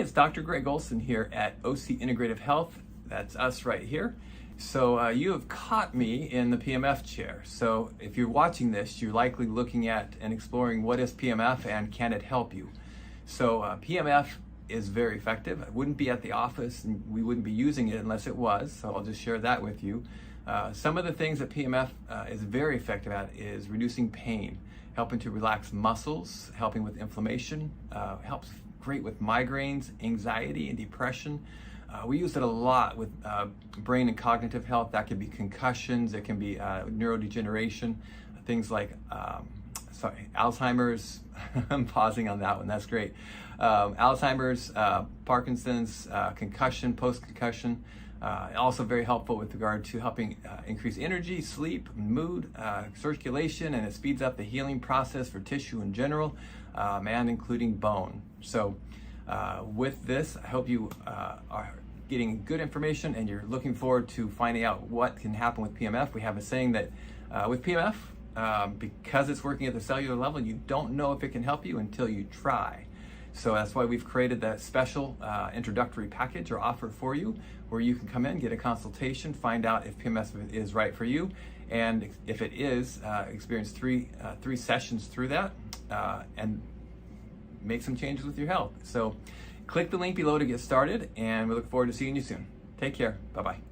It's Dr. Greg Olsen here at OC Integrative Health. That's us right here. So you have caught me in the PEMF chair. So if you're watching this, you're likely looking at and exploring what is PEMF and can it help you. So PEMF is very effective. It wouldn't be at the office and we wouldn't be using it unless it was. So I'll just share that with you. Some of the things that PEMF is very effective at is reducing pain, helping to relax muscles, helping with inflammation, helps great with migraines, anxiety, and depression. We use it a lot with brain and cognitive health. That could be concussions, it can be neurodegeneration, things like Alzheimer's. I'm pausing on that one, that's great. Alzheimer's, Parkinson's, concussion, post-concussion. Also very helpful with regard to helping increase energy, sleep, mood, circulation, and it speeds up the healing process for tissue in general, and including bone. So with this, I hope you are getting good information and you're looking forward to finding out what can happen with PEMF. We have a saying that with PEMF, because it's working at the cellular level, you don't know if it can help you until you try. So that's why we've created that special introductory package or offer for you, where you can come in, get a consultation, find out if PEMF is right for you, and if it is, experience three sessions through that, and make some changes with your health. So click the link below to get started, and we look forward to seeing you soon. Take care. Bye-bye.